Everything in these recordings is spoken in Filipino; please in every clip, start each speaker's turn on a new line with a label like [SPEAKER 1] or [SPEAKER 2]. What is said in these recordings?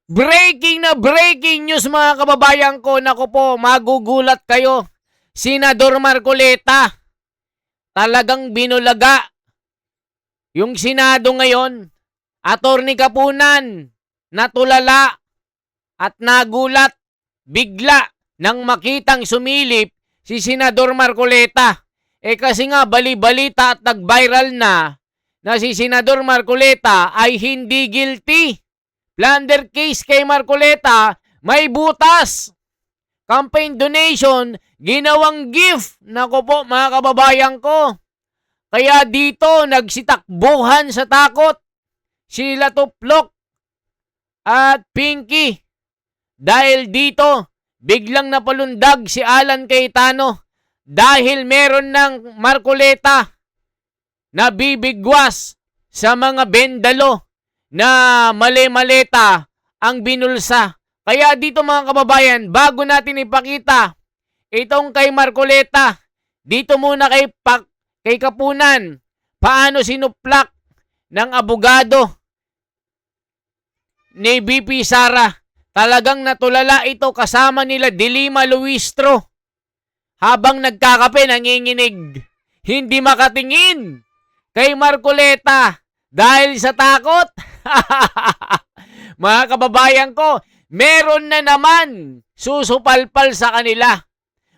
[SPEAKER 1] Breaking news mga kababayan ko. Naku po, magugulat kayo. Senador Marcoleta, talagang binulaga. Yung Senado ngayon, Attorney Kapunan, natulala at nagulat bigla nang makitang sumilip si Senador Marcoleta. Kasi nga bali-balita at nag-viral na si Senador Marcoleta ay hindi guilty. Plunder case kay Marcoleta, may butas. Campaign donation, ginawang gift. Naku po mga kababayan ko. Kaya dito nagsitakbuhan sa takot sila Tuplok at Pinky. Dahil dito, biglang napalundag si Alan Cayetano dahil meron ng Marcoleta na bibigwas sa mga bendalo na mali-maleta ang binulsa. Kaya dito mga kababayan, bago natin ipakita itong kay Marcoleta, dito muna kay Kapunan, paano sinuplak ng abogado ni BP Sara. Talagang natulala ito kasama nila Dilima Luistro. Habang nagkakape, nanginginig. Hindi makatingin kay Marcoleta dahil sa takot. Mga kababayan ko, meron na naman susupalpal sa kanila.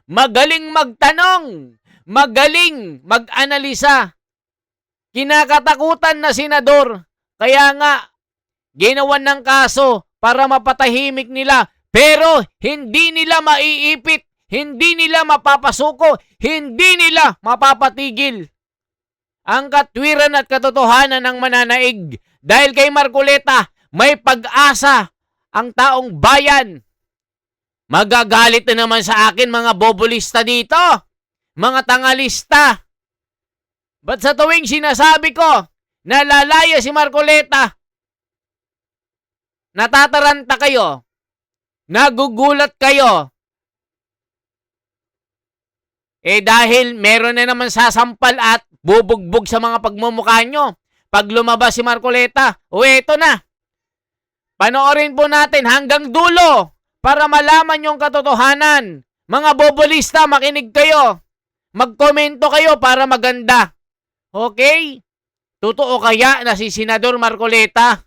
[SPEAKER 1] Magaling magtanong, magaling mag-analisa. Kinakatakutan na senador. Kaya nga, ginawan ng kaso para mapatahimik nila. Pero hindi nila maiipit, hindi nila mapapasuko, hindi nila mapapatigil ang katwiran at katotohanan ng mananaig. Dahil kay Marcoleta, may pag-asa ang taong bayan. Magagalit na naman sa akin mga bobolista dito, mga tangalista. Ba't sa tuwing sinasabi ko na lalaya si Marcoleta, natataranta kayo, nagugulat kayo? Dahil meron na naman sasampal at bubugbog sa mga pagmumukha nyo pag lumabas si Marcoleta. Eto na. Panoorin po natin hanggang dulo para malaman yung katotohanan. Mga bobolista, makinig kayo. Magkomento kayo para maganda. Okay? Totoo kaya na si Senador Marcoleta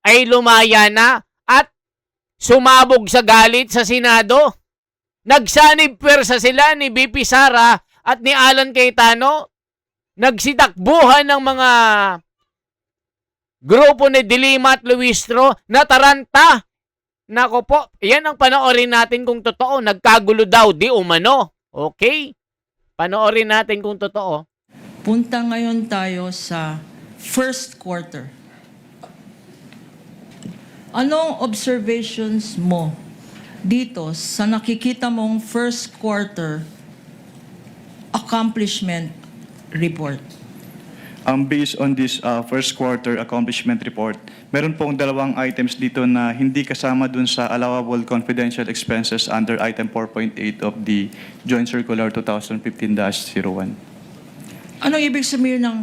[SPEAKER 1] ay lumaya na at sumabog sa galit sa Senado? Nagsanib pwersa sila ni BP Sara at ni Alan Cayetano. Nagsitakbuhan ng mga grupo ni Dilima at Luistro na taranta. Nako po, yan ang panoorin natin kung totoo. Nagkagulo daw, di umano. Okay? Panoorin natin kung totoo.
[SPEAKER 2] Punta ngayon tayo sa first quarter. Anong observations mo dito sa nakikita mong first quarter accomplishment report?
[SPEAKER 3] Based on this first quarter accomplishment report, meron pong dalawang items dito na hindi kasama dun sa allowable confidential expenses under item 4.8 of the Joint Circular 2015-01.
[SPEAKER 2] Anong ibig sabihin ng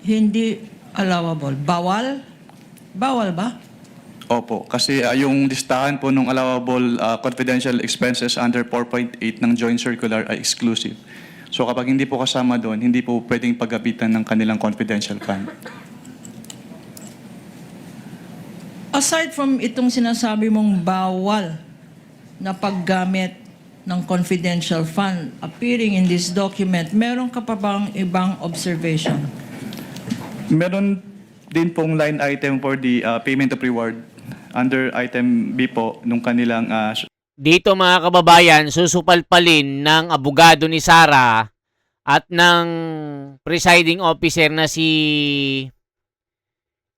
[SPEAKER 2] hindi allowable? Bawal? Bawal ba?
[SPEAKER 3] Opo, kasi yung listahan po ng allowable confidential expenses under 4.8 ng Joint Circular ay exclusive. So kapag hindi po kasama doon, hindi po pwedeng paggabitan ng kanilang confidential fund.
[SPEAKER 2] Aside from itong sinasabi mong bawal na paggamit ng confidential fund appearing in this document, meron ka pa bang ibang observation?
[SPEAKER 3] Meron din pong line item for the payment of reward under item B po nung kanilang
[SPEAKER 1] Dito mga kababayan, susupalpalin ng abogado ni Sara at ng presiding officer na si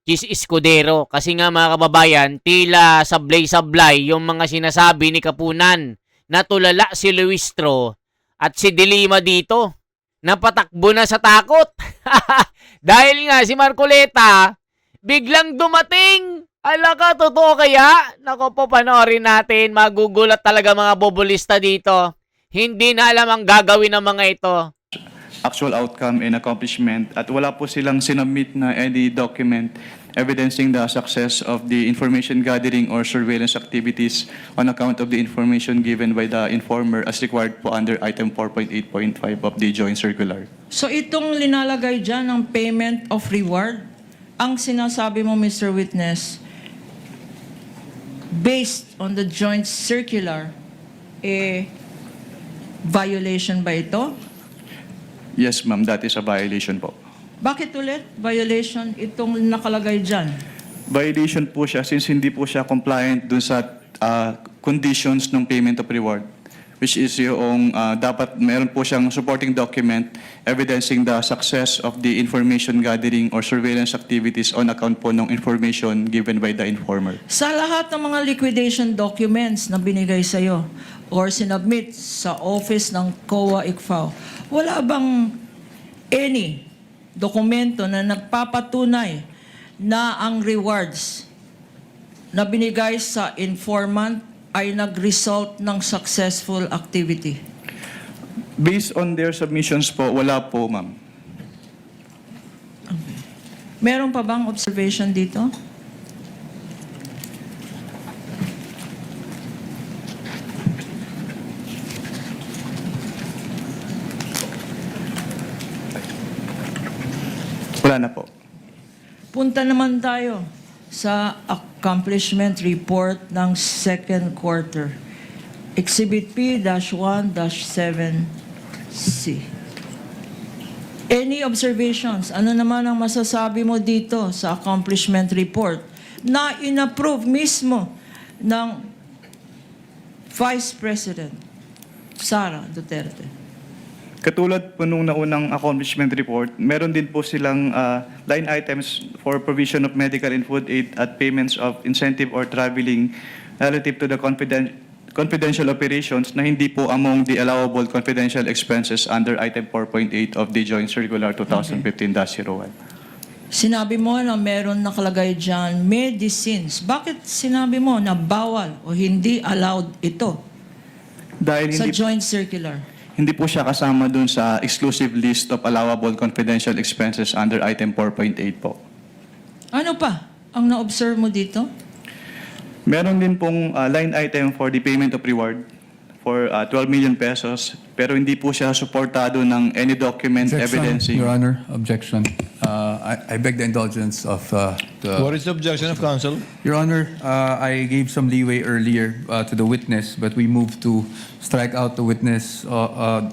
[SPEAKER 1] Chis Escudero. Kasi nga mga kababayan, tila sablay-sablay yung mga sinasabi ni Kapunan. Natulala si Luistro at si Dilima dito. Napatakbo na sa takot. Dahil nga si Marcoleta biglang dumating. Alaka, totoo kaya? Nako po, panoorin natin. Magugulat talaga mga bobolista dito. Hindi na alam ang gagawin ng mga ito.
[SPEAKER 3] actual outcome and accomplishment at wala po silang sinubmit na any document evidencing the success of the information gathering or surveillance activities on account of the information given by the informer as required po under item 4.8.5 of the joint circular.
[SPEAKER 2] So itong linalagay dyan ng payment of reward, ang sinasabi mo, Mr. Witness, based on the joint circular, violation ba ito?
[SPEAKER 3] Yes, ma'am, that is a violation po.
[SPEAKER 2] Bakit ulit violation itong nakalagay dyan?
[SPEAKER 3] Violation po siya since hindi po siya compliant dun sa conditions ng payment of reward, which is yung dapat meron po siyang supporting document evidencing the success of the information gathering or surveillance activities on account po ng information given by the informer.
[SPEAKER 2] Sa lahat ng mga liquidation documents na binigay sa'yo or sinubmit sa office ng COA ICFAO, wala bang any dokumento na nagpapatunay na ang rewards na binigay sa informant ay nag-result ng successful activity?
[SPEAKER 3] Based on their submissions po, wala po, ma'am.
[SPEAKER 2] Meron pa bang observation dito?
[SPEAKER 3] Wala na po.
[SPEAKER 2] Punta naman tayo sa accomplishment report ng second quarter. Exhibit P-1-7C. Any observations? Ano naman ang masasabi mo dito sa accomplishment report na inapprove mismo ng Vice President Sara Duterte?
[SPEAKER 3] Katulad po nung naunang accomplishment report, meron din po silang line items for provision of medical and food aid at payments of incentive or traveling relative to the confidential operations na hindi po among the allowable confidential expenses under item 4.8 of the Joint Circular 2015-01.
[SPEAKER 2] Sinabi mo na meron nakalagay dyan medicines. Bakit sinabi mo na bawal o hindi allowed ito
[SPEAKER 3] Dahil
[SPEAKER 2] sa joint circular?
[SPEAKER 3] hindi po siya kasama dun sa exclusive list of allowable confidential expenses under item 4.8 po.
[SPEAKER 2] Ano pa ang na-observe mo dito?
[SPEAKER 3] Meron din pong line item for the payment of reward for 12 million pesos, pero hindi po siya suportado ng any document evidencing.
[SPEAKER 4] Your Honor, objection. I beg the indulgence of the...
[SPEAKER 5] What is the objection of counsel?
[SPEAKER 4] Your Honor, I gave some leeway earlier to the witness, but we moved to strike out the witness,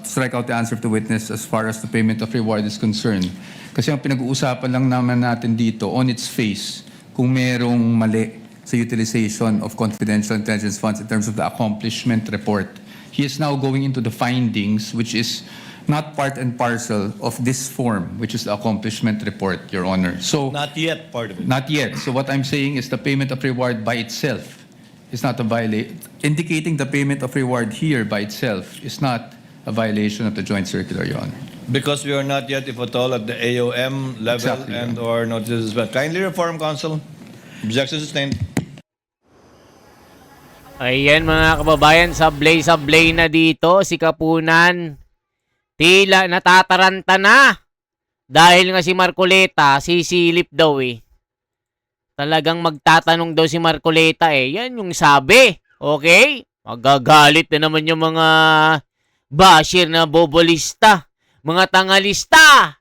[SPEAKER 4] strike out the answer of the witness as far as the payment of reward is concerned. Kasi ang pinag-uusapan lang naman natin dito, on its face, kung merong mali sa utilization of confidential intelligence funds in terms of the accomplishment report. He is now going into the findings, which is not part and parcel of this form, which is the accomplishment report, Your Honor. So,
[SPEAKER 5] Not yet part of it.
[SPEAKER 4] not yet. So what I'm saying is the payment of reward by itself is not a violation. Indicating the payment of reward here by itself is not a violation of the joint circular, Your Honor.
[SPEAKER 5] Because we are not yet, if at all, at the AOM level
[SPEAKER 4] Exactly,
[SPEAKER 5] and or notices. But kindly reform, counsel. Objection sustained.
[SPEAKER 1] Ayan mga kababayan, sablay na dito si Kapunan. Tila natataranta na. Dahil nga si Marcoleta, sisilip daw eh. Talagang magtatanong daw si Marcoleta eh. Yan yung sabi. Okay? Magagalit na naman yung mga basher na bobolista. Mga tangalista.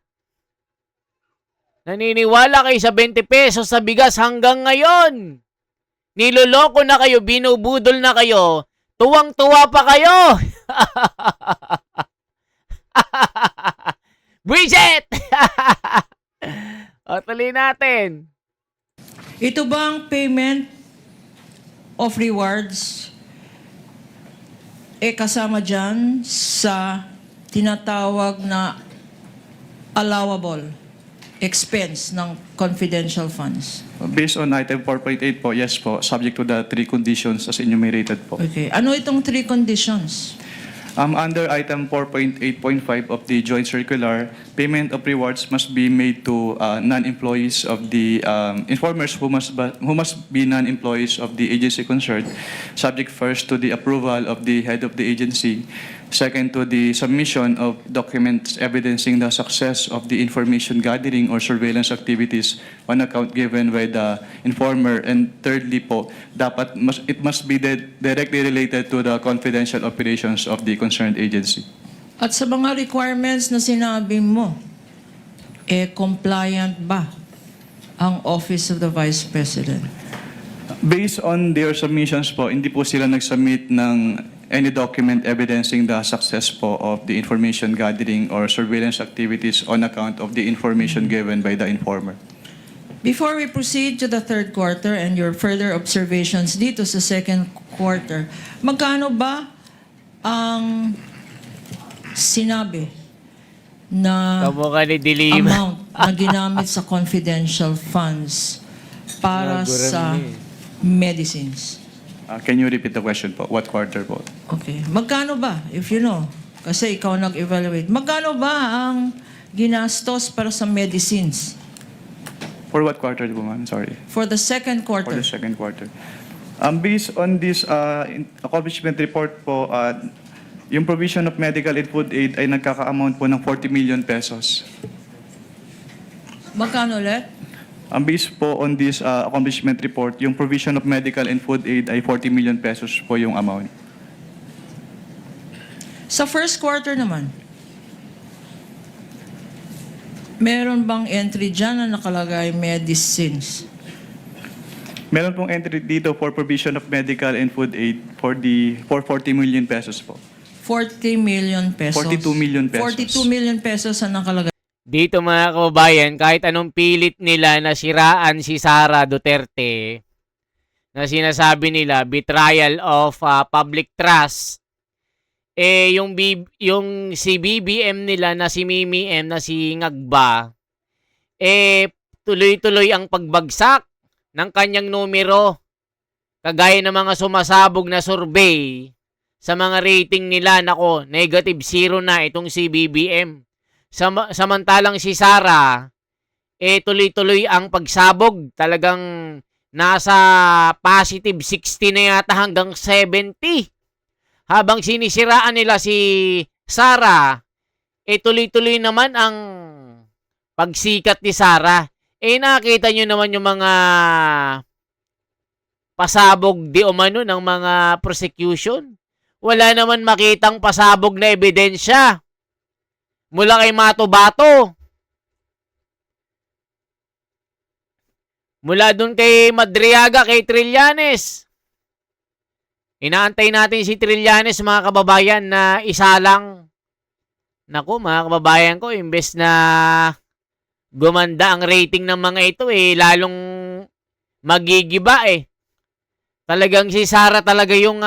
[SPEAKER 1] Naniniwala kayo sa 20 pesos sa bigas hanggang ngayon. Niloloko na kayo, binubudol na kayo, tuwang-tuwa pa kayo. Bridget! O, tuloy natin.
[SPEAKER 2] Ito bang payment of rewards kasama dyan sa tinatawag na allowable expense ng confidential funds?
[SPEAKER 3] Based on item 4.8 po, yes po, subject to the 3 conditions as enumerated po.
[SPEAKER 2] Okay. Ano itong 3 conditions?
[SPEAKER 3] Under item 4.8.5 of the joint circular, payment of rewards must be made to non-employees of the informers who must be non-employees of the agency concerned, subject first to the approval of the head of the agency, second to the submission of documents evidencing the success of the information gathering or surveillance activities on account given by the informer, and thirdly po, it must be directly related to the confidential operations of the concerned agency.
[SPEAKER 2] At sa mga requirements na sinabi mo, compliant ba ang Office of the Vice President?
[SPEAKER 3] Based on their submissions po, hindi po sila nag-submit ng any document evidencing the success po of the information gathering or surveillance activities on account of the information given by the informer.
[SPEAKER 2] Before we proceed to the third quarter and your further observations dito sa second quarter, magkano ba ang sinabi na
[SPEAKER 1] Kamukha ni Dilima.
[SPEAKER 2] amount na ginamit sa confidential funds para
[SPEAKER 1] Naguram
[SPEAKER 2] sa
[SPEAKER 1] ni.
[SPEAKER 2] medicines?
[SPEAKER 3] Can you repeat the question po? What quarter po?
[SPEAKER 2] Okay. Magkano ba, if you know? Kasi ikaw nag-evaluate. Magkano ba ang ginastos para sa medicines
[SPEAKER 3] For what quarter po, ma'am? Sorry.
[SPEAKER 2] for the second
[SPEAKER 3] For
[SPEAKER 2] quarter?
[SPEAKER 3] the second quarter. Based on this accomplishment report po, yung provision of medical and food aid ay nagkaka-amount po ng 40 million pesos.
[SPEAKER 2] Magkano ulit?
[SPEAKER 3] Based po on this accomplishment report, yung provision of medical and food aid ay 40 million pesos po yung amount.
[SPEAKER 2] Sa first quarter naman, meron bang entry dyan na nakalagay medicines?
[SPEAKER 3] Meron pong entry dito for provision of medical and food aid for 40 million pesos po.
[SPEAKER 2] 40 million pesos.
[SPEAKER 3] 42 million pesos.
[SPEAKER 2] 42 million pesos ang nakalagay.
[SPEAKER 1] Dito mga kababayan, kahit anong pilit nila na siraan si Sara Duterte, na sinasabi nila betrayal of public trust, yung si BBM nila na si Mimi M na si Ngagba, tuloy-tuloy ang pagbagsak ng kanyang numero, kagaya ng mga sumasabog na survey sa mga rating nila. Nako, negative 0 na itong si BBM. Samantalang si Sara, tuloy-tuloy ang pagsabog. Talagang nasa positive 60 na yata hanggang 70. Habang sinisiraan nila si Sara, tuloy-tuloy naman ang pagsikat ni Sara. Nakita nyo naman yung mga pasabog di umano ng mga prosecution. Wala naman makitang pasabog na ebidensya mula kay Mato Bato, mula dun kay Madriaga, kay Trillanes. Inaantay natin si Trillanes, mga kababayan, na isa lang. Naku, mga kababayan ko, imbes na gumanda ang rating ng mga ito, lalong magigiba Talagang si Sara talaga yung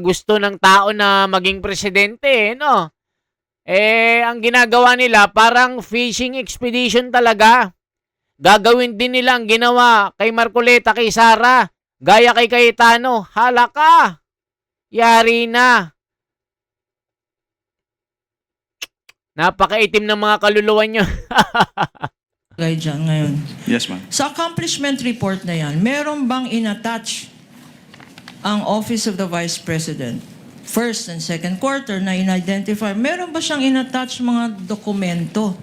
[SPEAKER 1] gusto ng tao na maging presidente, no? Ang ginagawa nila parang fishing expedition talaga. Gagawin din nila ang ginawa kay Marcoleta, kay Sara, gaya kay Cayetano. Hala ka! Yari na. Napakaitim ng mga kaluluwa nyo.
[SPEAKER 2] Dyan ngayon.
[SPEAKER 3] Yes, ma'am.
[SPEAKER 2] Sa accomplishment report na yan, meron bang in-attach ang Office of the Vice President? First and second quarter na in-identify, meron ba siyang in-attach mga dokumento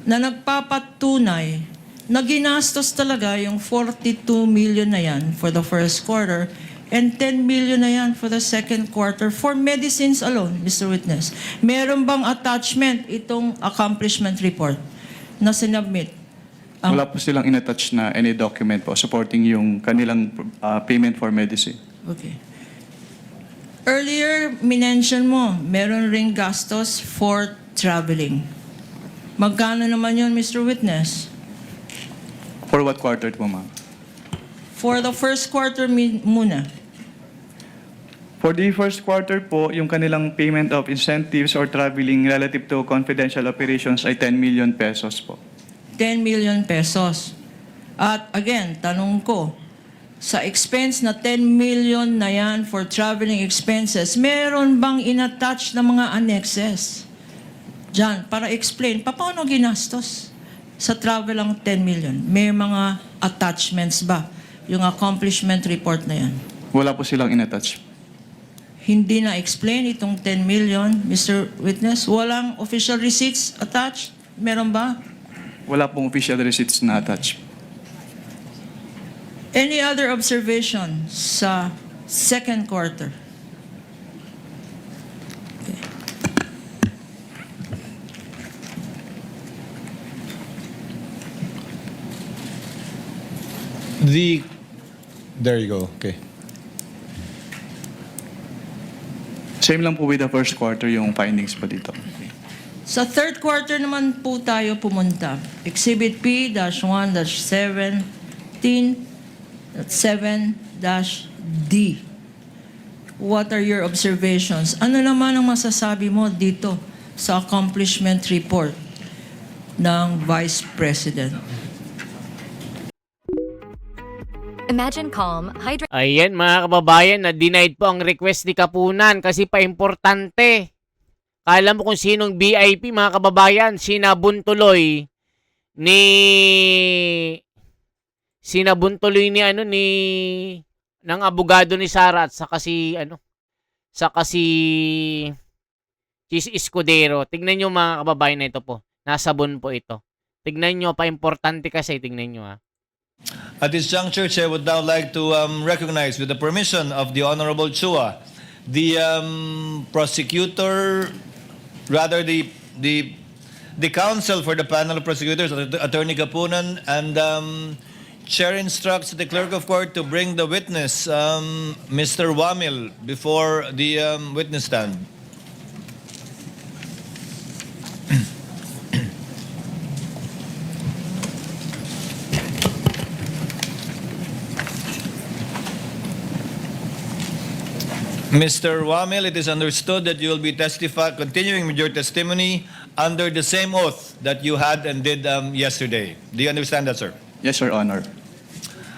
[SPEAKER 2] na nagpapatunay na ginastos talaga yung 42 million na yan for the first quarter and 10 million na yan for the second quarter for medicines alone, Mr. Witness? Meron bang attachment itong accomplishment report na sinubmit?
[SPEAKER 3] Wala po silang in-attach na any document po supporting yung kanilang payment for medicine.
[SPEAKER 2] Okay. Earlier, minention mo, meron ring gastos for traveling. Magkano naman yun, Mr. Witness?
[SPEAKER 3] For what quarter po, ma'am?
[SPEAKER 2] For the first quarter muna.
[SPEAKER 3] For the first quarter po, yung kanilang payment of incentives or traveling relative to confidential operations ay 10 million pesos po.
[SPEAKER 2] 10 million pesos. At again, tanong ko, sa expense na 10 million na yan for traveling expenses, meron bang in-attach na mga annexes? John, para explain, paano ginastos? Sa travel lang 10 million. May mga attachments ba? Yung accomplishment report na yan.
[SPEAKER 3] Wala po silang in-attach.
[SPEAKER 2] Hindi na-explain itong 10 million, Mr. Witness? Walang official receipts attached? Meron ba?
[SPEAKER 3] Wala pong official receipts na attach.
[SPEAKER 2] Any other observation sa second quarter?
[SPEAKER 5] There you go. Okay.
[SPEAKER 3] Same lang po with the first quarter yung findings po dito.
[SPEAKER 2] Sa third quarter naman po tayo pumunta. Exhibit P-1-17.7-D. What are your observations? Ano naman ang masasabi mo dito sa accomplishment report ng Vice President?
[SPEAKER 6] Imagine calm, hydrated.
[SPEAKER 1] Ayan mga kababayan, na denied po ang request ni Kapunan kasi pa-importante. Kala mo kung sinong VIP mga kababayan, sinabuntuloy ni ng abogado ni Sara at saka si Chis Escudero. Tignan nyo mga kababayan na ito po. Nasabon po ito. Tignan nyo, pa-importante kasi. Tignan nyo ha.
[SPEAKER 5] At this juncture, Chair would now like to recognize, with the permission of the Honorable Chua, the prosecutor, rather the counsel for the panel of prosecutors, Attorney Kapunan, and Chair instructs the clerk of court to bring the witness, Mr. Wamil, before the witness stand. Mr. Wamil, it is understood that you will be continuing with your testimony under the same oath that you had and did yesterday. Do you understand that, sir?
[SPEAKER 3] Yes, Your Honor.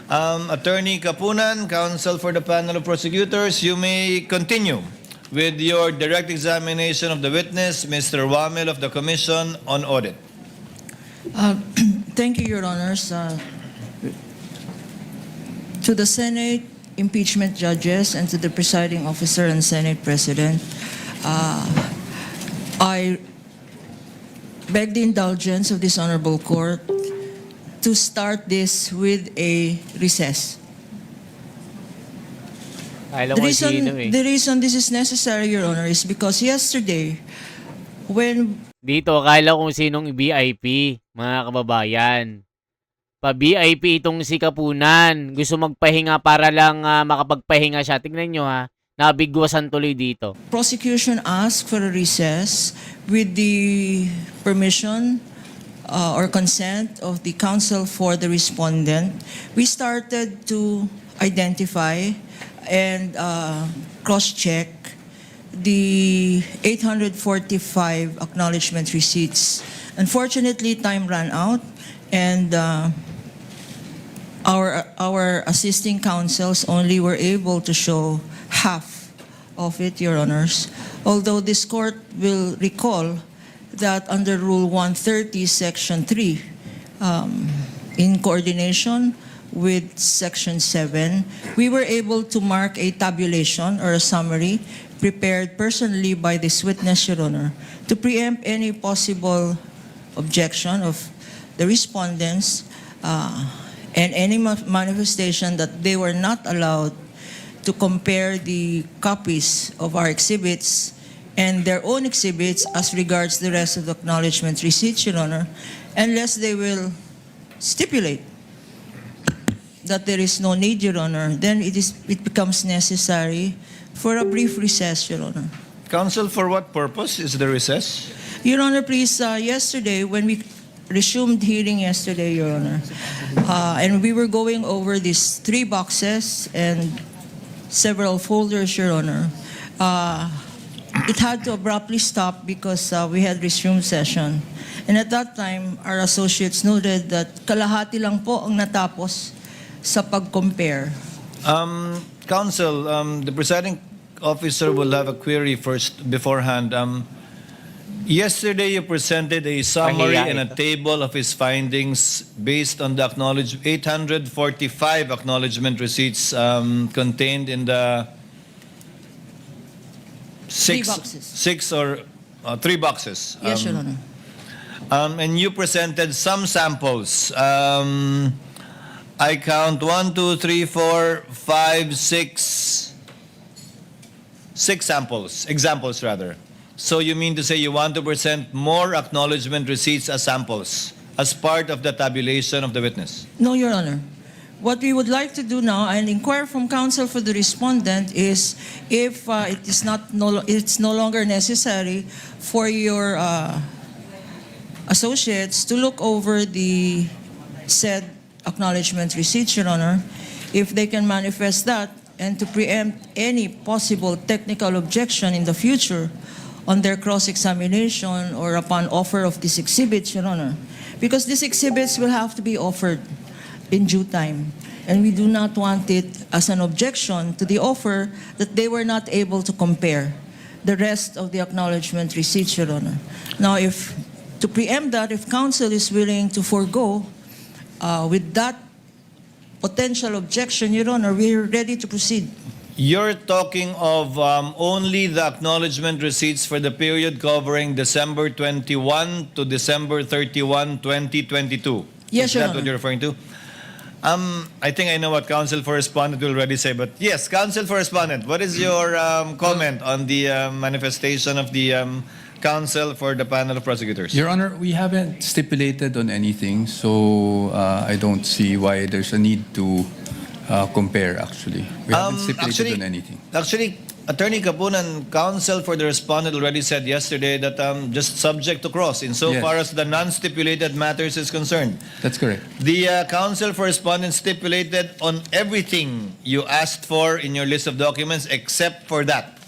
[SPEAKER 5] Attorney Kapunan, counsel for the panel of prosecutors, you may continue with your direct examination of the witness, Mr. Wamil of the Commission on Audit.
[SPEAKER 2] Thank you, Your Honors. To the Senate, impeachment judges, and to the presiding officer and Senate President, I beg the indulgence of this honorable court to start this with a recess.
[SPEAKER 1] Kala mo sino eh.
[SPEAKER 2] The reason this is necessary, Your Honor, is because yesterday, when
[SPEAKER 1] Dito, akala kung sinong VIP, mga kababayan. Pa-VIP itong si Kapunan. Gusto magpahinga para lang makapagpahinga siya. Tingnan nyo ha. Nabigwasan tuloy dito.
[SPEAKER 2] prosecution asked for a recess with the permission or consent of the counsel for the respondent, we started to identify and cross-check the 845 acknowledgement receipts. Unfortunately, time ran out, and our assisting counsels only were able to show half of it, Your Honors. Although this court will recall that under Rule 130, Section 3, in coordination with Section 7, we were able to mark a tabulation or a summary prepared personally by this witness, Your Honor, to preempt any possible objection of the respondents and any manifestation that they were not allowed to compare the copies of our exhibits and their own exhibits as regards the rest of the acknowledgement receipts, Your Honor, unless they will stipulate that there is no need, Your Honor, then it becomes necessary for a brief recess, Your Honor.
[SPEAKER 5] Counsel, for what purpose is the recess?
[SPEAKER 2] Your Honor, please, yesterday, when we resumed hearing yesterday, Your Honor, and we were going over these 3 boxes and several folders, Your Honor, it had to abruptly stop because we had resumed session. And at that time, our associates noted that kalahati lang po ang natapos sa pag-compare.
[SPEAKER 5] Counsel, the presiding officer will have a query first beforehand. Yesterday, you presented a summary
[SPEAKER 1] Pahiya
[SPEAKER 5] and a
[SPEAKER 1] ito.
[SPEAKER 5] table of his findings based on the 845 acknowledgement receipts contained in the
[SPEAKER 2] Three boxes.
[SPEAKER 5] three boxes.
[SPEAKER 2] Yes, Your Honor.
[SPEAKER 5] And you presented some samples. I count 1, 2, 3, 4, 5, 6 examples rather. So you mean to say you want to present more acknowledgement receipts as samples as part of the tabulation of the witness?
[SPEAKER 2] No, Your Honor. What we would like to do now and inquire from counsel for the respondent is if it's no longer necessary for your associates to look over the said acknowledgement receipts, Your Honor, if they can manifest that and to preempt any possible technical objection in the future on their cross-examination or upon offer of these exhibits, Your Honor. Because these exhibits will have to be offered in due time. And we do not want it as an objection to the offer that they were not able to compare the rest of the acknowledgement receipts, Your Honor. Now, to preempt that, if counsel is willing to forego with that potential objection, Your Honor, we're ready to proceed.
[SPEAKER 5] You're talking of only the acknowledgement receipts for the period covering December 21 to December 31, 2022.
[SPEAKER 2] Yes,
[SPEAKER 5] Is
[SPEAKER 2] Your
[SPEAKER 5] that
[SPEAKER 2] Honor.
[SPEAKER 5] what you're referring to? I think I know what counsel for respondent will already say, but yes, counsel for respondent, what is your comment on the manifestation of the counsel for the panel of prosecutors?
[SPEAKER 4] Your Honor, we haven't stipulated on anything, so I don't see why there's a need to compare, actually. We haven't stipulated on anything.
[SPEAKER 5] Actually, Attorney Kapunan, counsel for the respondent already said yesterday that just subject to cross insofar
[SPEAKER 4] Yes.
[SPEAKER 5] as the non-stipulated matters is concerned.
[SPEAKER 4] That's correct.
[SPEAKER 5] The counsel for respondent stipulated on everything you asked for in your list of documents except for that.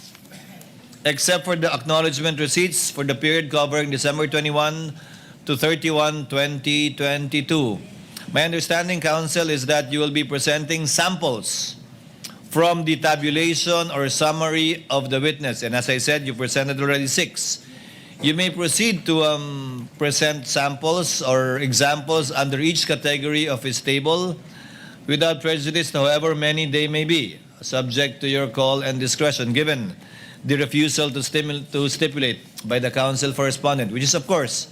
[SPEAKER 5] Except for the acknowledgement receipts for the period covering December 21 to 31, 2022. My understanding, counsel, is that you will be presenting samples from the tabulation or summary of the witness. And as I said, you presented already 6. You may proceed to present samples or examples under each category of his table without prejudice, however many they may be, subject to your call and discretion, given the refusal to stipulate by the counsel for respondent, which is, of course,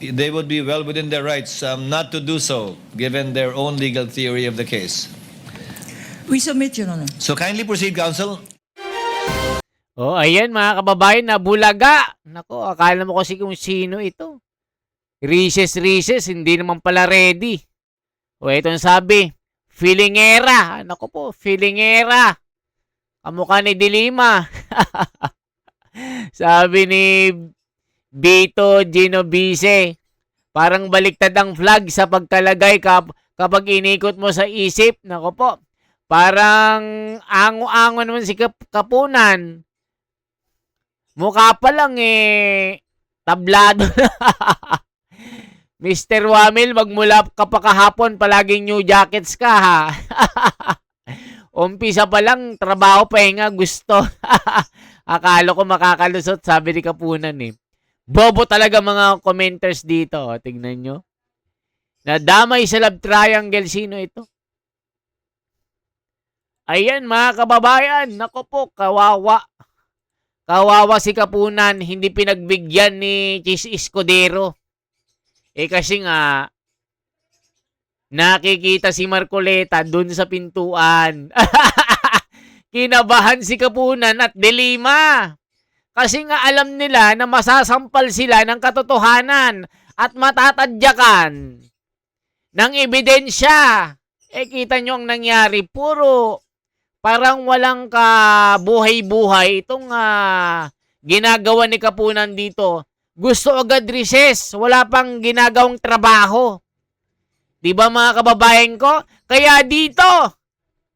[SPEAKER 5] they would be well within their rights not to do so, given their own legal theory of the case.
[SPEAKER 2] We submit, Your Honor.
[SPEAKER 5] So kindly proceed, counsel.
[SPEAKER 1] Oh, ayan mga kababayan na bulaga. Nako, akala mo kasi kung sino ito. Recess, hindi naman pala ready. O itong sabi, Filingera. Nako po, Filingera. Kamukha ni Dilima. Sabi ni Vito Genovese, parang baliktad ang flag sa pagkalagay kapag inikot mo sa isip. Nako po, parang ango-ango naman si Kapunan. Mukha pa lang tablado na. Mr. Wamil, magmula ka pa kahapon, palaging new jackets ka ha. Umpisa pa lang, trabaho, pahinga, gusto. Akala ko makakalusot, sabi ni Kapunan Bobo talaga mga commenters dito. O, tignan nyo. Nadamay sa love triangle. Sino ito? Ayan mga kababayan. Nako po, kawawa. Kawawa si Kapunan. Hindi pinagbigyan ni Chis Escudero. Kasi nga, nakikita si Marcoleta dun sa pintuan. Kinabahan si Kapunan at Dilima. Kasi nga alam nila na masasampal sila ng katotohanan at matatadyakan ng ebidensya. Kita nyo ang nangyari. Puro parang walang kabuhay-buhay itong ginagawa ni Kapunan dito. Gusto agad recess. Wala pang ginagawang trabaho. Diba mga kababayan ko? Kaya dito,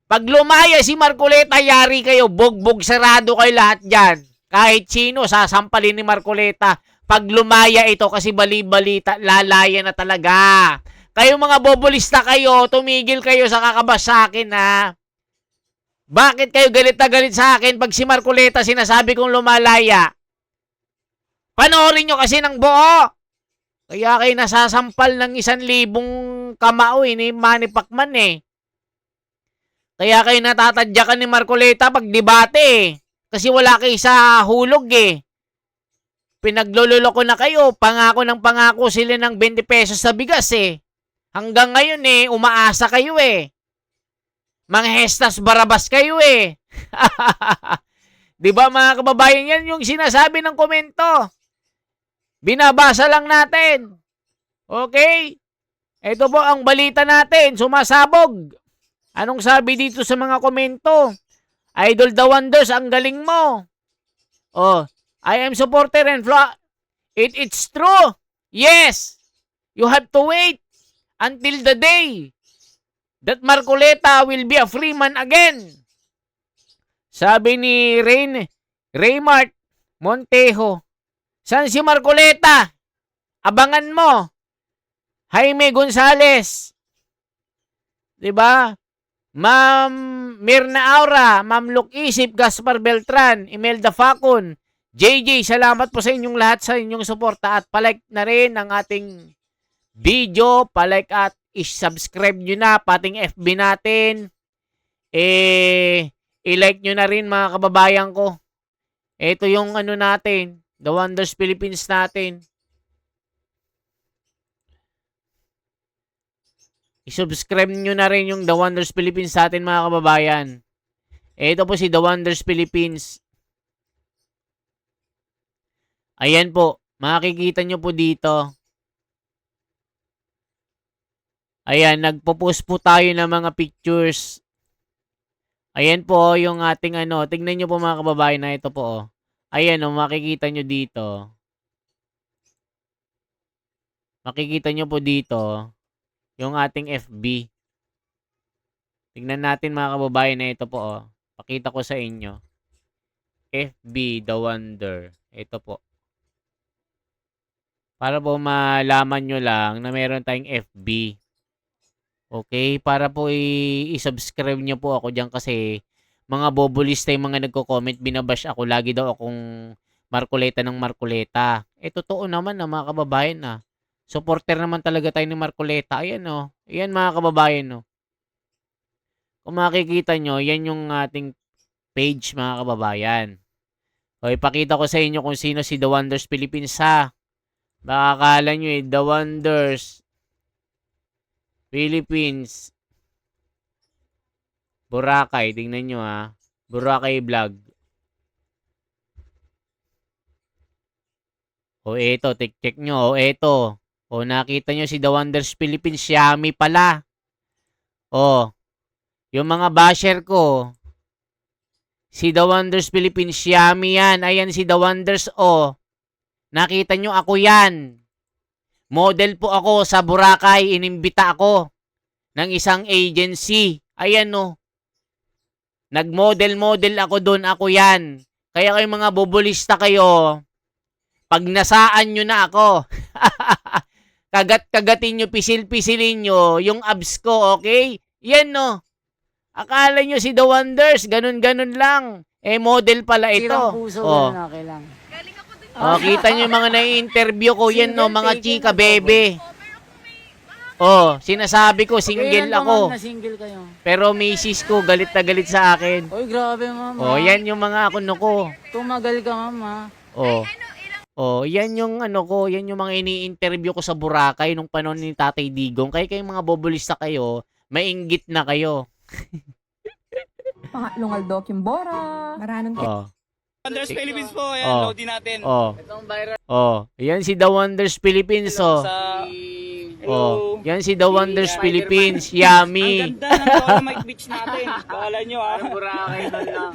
[SPEAKER 1] pag lumaya si Marcoleta, yari kayo. Bugbog sarado kayo lahat dyan. Kahit sino, sasampalin ni Marcoleta. Pag lumaya ito kasi bali-balita, lalaya na talaga. Kayo mga bobolista kayo, tumigil kayo sa kakabas sa akin ha. Bakit kayo galit na galit sa akin pag si Marcoleta sinasabi kong lumalaya? Panoorin nyo kasi ng buo. Kaya kayo nasasampal ng 1,000 kamao ni Manny Pacman eh. Kaya kayo natatadyakan ni Marcoleta pag debate eh. Kasi wala kayo sa hulog eh. Pinaglulolo ko na kayo, pangako ng pangako sila ng 20 pesos sa bigas eh. Hanggang ngayon eh, umaasa kayo eh. Mga hestas barabas kayo eh. Di ba mga kababayan, yan yung sinasabi ng komento. Binabasa lang natin. Okay? Ito po ang balita natin, sumasabog. Anong sabi dito sa mga komento? Idol The Wonders, ang galing mo. Oh, I am supporter and it's true. Yes. You have to wait until the day that Marcoleta will be a free man again. Sabi ni Raymart Montejo, saan si Marcoleta? Abangan mo. Jaime Gonzales. 'Di ba? Ma'am Mirna Aura, Ma'am Luke Isip, Gaspar Beltran, Imelda Facon, JJ, salamat po sa inyong lahat sa inyong suporta at palike na rin ang ating video, palike at i-subscribe nyo na pating FB natin. I-like nyo na rin mga kababayan ko. Ito yung ano natin, The Wonders Philippines natin. I-subscribe nyo na rin yung The Wonders Philippines sa atin mga kababayan. Ito po si The Wonders Philippines. Ayan po. Makikita nyo po dito. Ayan. Nagpo-post po tayo ng mga pictures. Ayan po yung ating ano. Tignan nyo po mga kababayan na ito po. Ayan o. Makikita nyo dito. Makikita nyo po dito. Yung ating FB. Tingnan natin mga kababayan na ito po. Pakita ko sa inyo. FB The Wonder. Ito po. Para po malaman nyo lang na meron tayong FB. Okay? Para po i-subscribe nyo po ako dyan kasi mga bobulista yung mga nagko-comment. Binabash ako. Lagi daw akong Marcoleta ng Marcoleta. Totoo naman na mga kababayan na. Supporter naman talaga tayo ni Marcoleta. Ayan o. Ayan mga kababayan o. Kung makikita nyo, yan yung ating page mga kababayan. O ipakita ko sa inyo kung sino si The Wonders Philippines ha. Baka akala nyo The Wonders Philippines. Boracay. Tingnan nyo ha. Boracay Vlog. O eto. Check nyo. O eto. O, nakita nyo si The Wonders Philippines, Xiaomi pala. O, yung mga basher ko, si The Wonders Philippines, Xiaomi yan. Ayan si The Wonders, o. Nakita nyo ako yan. Model po ako sa Boracay. Inimbita ako ng isang agency. Ayan, o. Nag-model ako doon. Ako yan. Kaya kayo mga bobulista kayo, pag nasaan nyo na ako, kagat-kagatin nyo, pisil-pisilin nyo yung abs ko, okay? Yan, no. Akala nyo si The Wonders, ganun-ganun lang. Model pala ito.
[SPEAKER 7] Puso,
[SPEAKER 1] oh.
[SPEAKER 7] okay lang.
[SPEAKER 1] Kita nyo yung mga nai-interview ko, yan, no, mga chika, bebe. Sinasabi ko, single ako.
[SPEAKER 7] Na single kayo.
[SPEAKER 1] Pero misis ko, galit na galit sa akin.
[SPEAKER 7] Oy, grabe, mama.
[SPEAKER 1] Yan yung mga kuno ko.
[SPEAKER 7] Tumagal ka, mama.
[SPEAKER 1] Yan yung ano ko, yan yung mga ini-interview ko sa Boracay nung panahon ni Tatay Digong. Kaya kayong mga bobulista kayo, mainggit na kayo.
[SPEAKER 8] Pangatlong Aldo Kimbora. Maranong
[SPEAKER 9] Wonders Philippines po, ayan, load din natin.
[SPEAKER 7] Itong viral
[SPEAKER 1] Yan si The Wonders Philippines,
[SPEAKER 9] sa...
[SPEAKER 1] Yan si The Wonders Philippines, Yummy.
[SPEAKER 9] Ang ganda ng Dolomite Beach natin. Bakala nyo,
[SPEAKER 7] Boracay doon lang.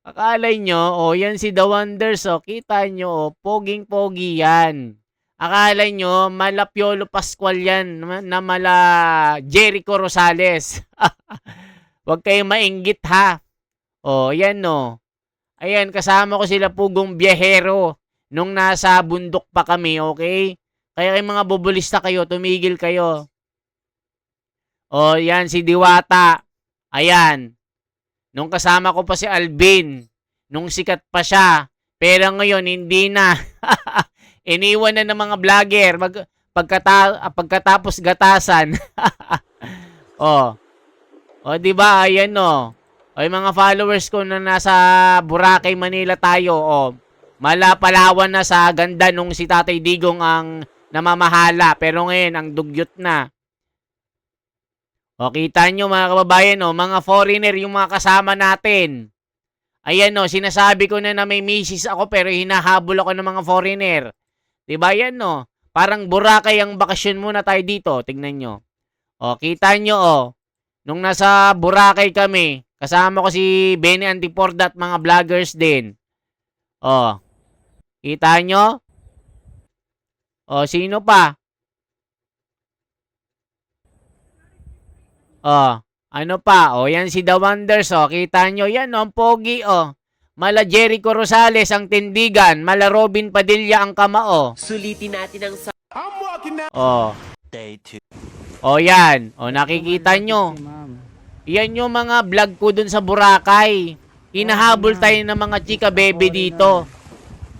[SPEAKER 1] Akala nyo, yan si The Wonders, kita nyo, poging-pogi yan. Akala nyo, mala Piolo Pascual yan, na mala Jericho Rosales. Huwag kayong mainggit ha. Yan no. Ayan, kasama ko sila Pugong Biyahero nung nasa bundok pa kami, okay? Kaya kayong mga bobulista kayo, tumigil kayo. Yan si Diwata. Ayan. Nung kasama ko pa si Alvin, nung sikat pa siya, Pero ngayon, hindi na. Iniwan na ng mga vlogger pagkatapos gatasan. Oh. O, di ba? Ayan, no. O, yung mga followers ko na nasa Boracay, Manila tayo, o, malapalawan na sa ganda nung si Tatay Digong ang namamahala. Pero ngayon, ang dugyot na. O, kita nyo mga kababayan, o, mga foreigner yung mga kasama natin. Ayan, no, sinasabi ko na may misis ako pero hinahabol ako ng mga foreigner. Diba yan, no? Parang Boracay ang bakasyon muna tayo dito. Tingnan nyo. O, kita nyo, o. Nung nasa Boracay kami, kasama ko si Benny Antiporda at mga vloggers din. O, kita nyo? O, sino pa? O, ano pa? O, yan si The Wonders, o. Kita nyo, yan, o, ang pogi, o. Mala Jericho Rosales ang tindigan, mala Robin Padilla ang kamao.
[SPEAKER 10] Sulitin natin ang
[SPEAKER 1] O. O, yan. O, nakikita nyo. Yan yung mga vlog ko dun sa Boracay. Hinahabol tayo ng mga chika baby dito.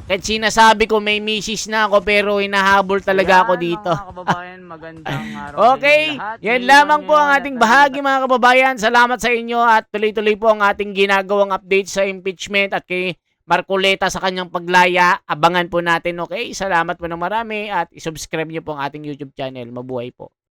[SPEAKER 1] Kahit sinasabi ko may misis na ako pero hinahabol talaga ako dito.
[SPEAKER 7] Mga kababayan, magandang araw
[SPEAKER 1] Okay,
[SPEAKER 7] sa inyo lahat.
[SPEAKER 1] yan lamang po ang ating bahagi mga kababayan. Salamat sa inyo at tuloy-tuloy po ang ating ginagawang update sa impeachment at kay Marcoleta sa kanyang paglaya. Abangan po natin, okay? Salamat po ng marami at isubscribe niyo po ang ating YouTube channel. Mabuhay po.